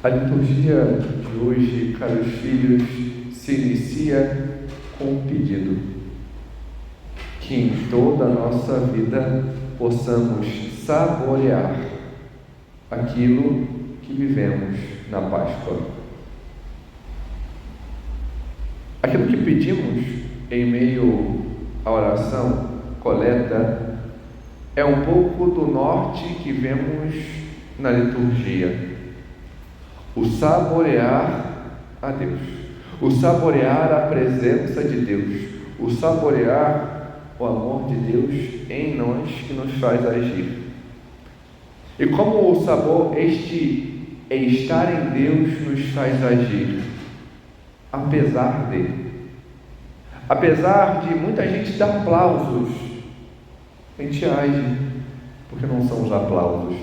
A liturgia de hoje, caros filhos, se inicia com um pedido: que em toda a nossa vida possamos saborear aquilo que vivemos na Páscoa. Aquilo que pedimos em meio à oração coleta é um pouco do norte que vemos na liturgia. O saborear a Deus, o saborear a presença de Deus, o saborear o amor de Deus em nós que nos faz agir. E como o sabor este é estar em Deus nos faz agir, apesar dele. Apesar de muita gente dar aplausos, a gente age porque não são os aplausos.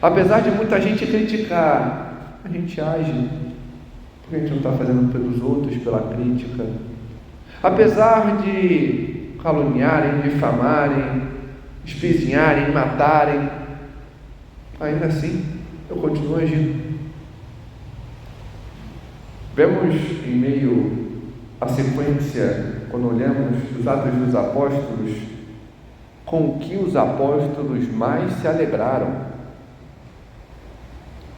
Apesar de muita gente criticar, a gente age porque a gente não está fazendo pelos outros, pela crítica. Apesar de caluniarem, difamarem, espizinharem, matarem, ainda assim eu continuo agindo. Vemos em meio à sequência, quando olhamos os Atos dos Apóstolos, com o que os apóstolos mais se alegraram.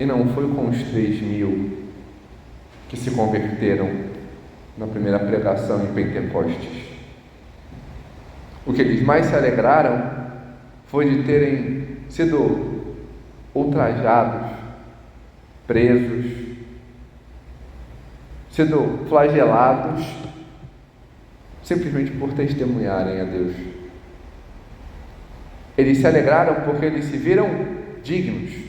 E não foi com os 3.000 que se converteram na primeira pregação em Pentecostes. O que eles mais se alegraram foi de terem sido ultrajados, presos, sido flagelados, simplesmente por testemunharem a Deus. Eles se alegraram porque eles se viram dignos.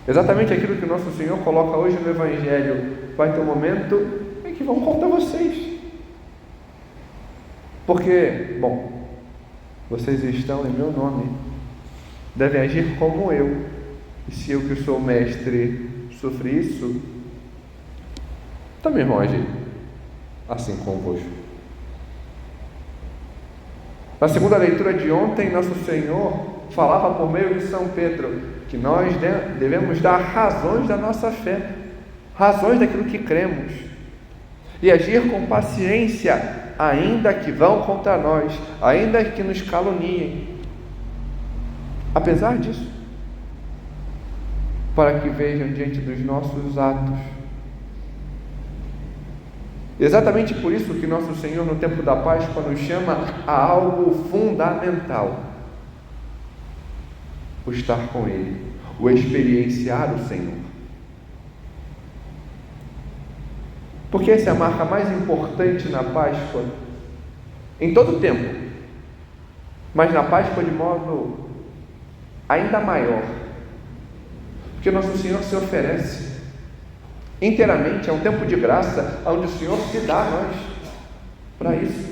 Exatamente aquilo que o nosso Senhor coloca hoje no Evangelho. Vai ter um momento em que vão contar vocês. Porque, vocês estão em meu nome, devem agir como eu. E se eu, que sou mestre, sofri isso, também vão agir assim convosco. Na segunda leitura de ontem, nosso Senhor falava por meio de São Pedro que nós devemos dar razões da nossa fé, razões daquilo que cremos, e agir com paciência, ainda que vão contra nós, ainda que nos caluniem. Apesar disso, para que vejam diante dos nossos atos. Exatamente por isso que nosso Senhor, no tempo da Páscoa, nos chama a algo fundamental: o estar com Ele, o experienciar o Senhor. Porque essa é a marca mais importante na Páscoa, em todo o tempo, mas na Páscoa de modo ainda maior, porque nosso Senhor se oferece inteiramente. É um tempo de graça, onde o Senhor se dá a nós para isso.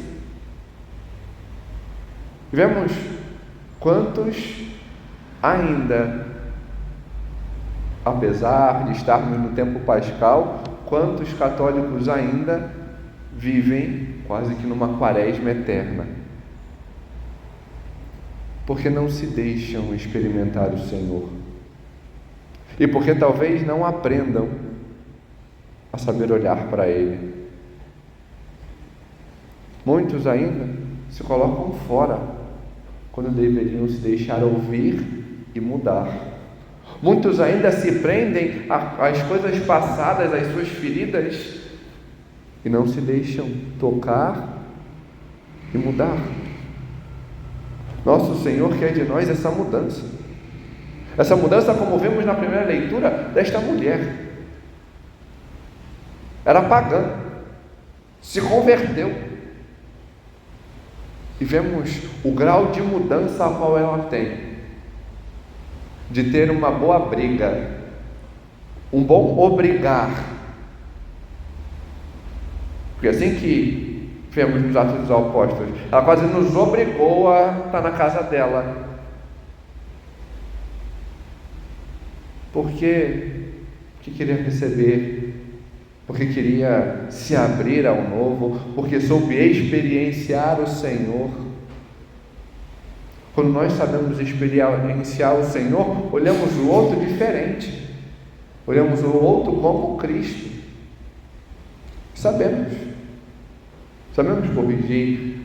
Vemos quantos ainda, apesar de estarmos no tempo pascal, quantos católicos ainda vivem quase que numa quaresma eterna, porque não se deixam experimentar o Senhor, e porque talvez não aprendam a saber olhar para Ele. Muitos ainda se colocam fora, quando deveriam se deixar ouvir e mudar. Muitos ainda se prendem às coisas passadas, às suas feridas, e não se deixam tocar e mudar. Nosso Senhor quer de nós essa mudança, como vemos na primeira leitura desta mulher. Era pagã, se converteu, e vemos o grau de mudança a qual ela tem, de ter uma boa briga, um bom obrigar, porque assim que vemos nos Atos dos Apóstolos, ela quase nos obrigou a estar na casa dela, porque queria receber, porque queria se abrir ao novo, porque soube experienciar o Senhor, Quando nós sabemos experienciar o Senhor, olhamos o outro diferente. Olhamos o outro como Cristo. Sabemos corrigir,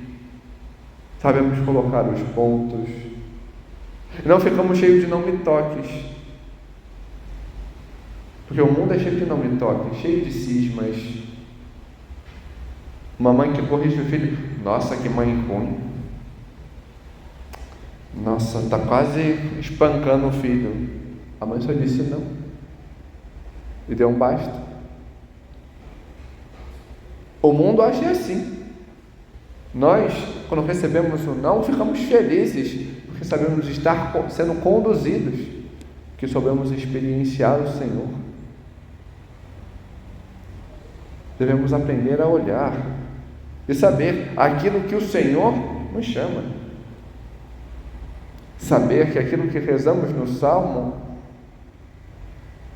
sabemos colocar os pontos, não ficamos cheios de não me toques, porque o mundo é cheio de não me toques, cheio de cismas. Uma mãe que corrige o filho, nossa, que mãe ruim, nossa, está quase espancando o filho. A mãe só disse não e deu um basta. O mundo age assim. Nós, quando recebemos o não, ficamos felizes, porque sabemos estar sendo conduzidos, que soubemos experienciar o Senhor. Devemos aprender a olhar e saber aquilo que o Senhor nos chama. Saber que aquilo que rezamos no Salmo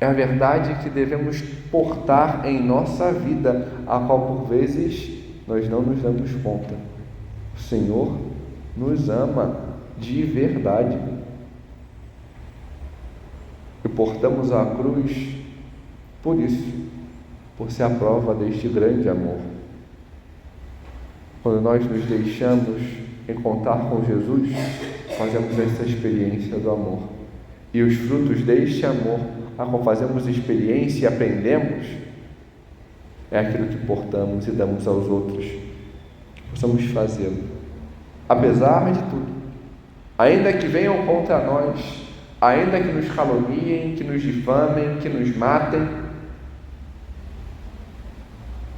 é a verdade que devemos portar em nossa vida, a qual por vezes nós não nos damos conta. O Senhor nos ama de verdade. E portamos a cruz por isso, por ser a prova deste grande amor. Quando nós nos deixamos encontrar com Jesus, fazemos essa experiência do amor. E os frutos deste amor, a qual fazemos experiência e aprendemos, é aquilo que portamos e damos aos outros, que possamos fazê-lo, apesar de tudo, ainda que venham contra nós, ainda que nos caluniem, que nos difamem, que nos matem,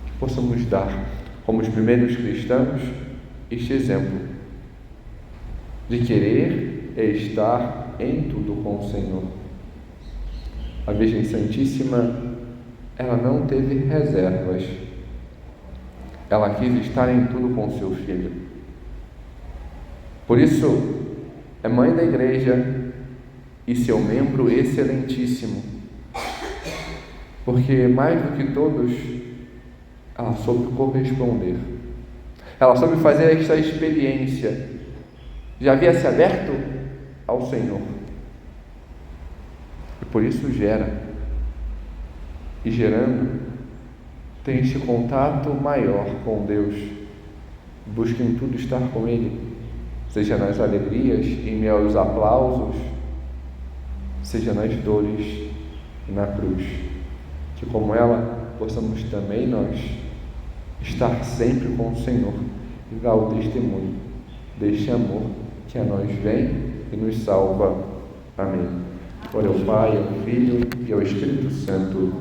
que possamos dar, como os primeiros cristãos, este exemplo de querer estar em tudo com o Senhor. A Virgem Santíssima, ela não teve reservas. Ela quis estar em tudo com seu filho. Por isso, é mãe da Igreja e seu membro excelentíssimo. Porque, mais do que todos, ela soube corresponder. Ela soube fazer esta experiência. Já havia se aberto ao Senhor. E por isso gera. E gerando, tem este contato maior com Deus. Busca em tudo estar com Ele, seja nas alegrias, em meio aos aplausos, seja nas dores e na cruz. Que como ela, possamos também nós estar sempre com o Senhor e dar o testemunho deste amor que a nós vem e nos salva. Amém. Glória ao Pai, ao Filho e ao Espírito Santo.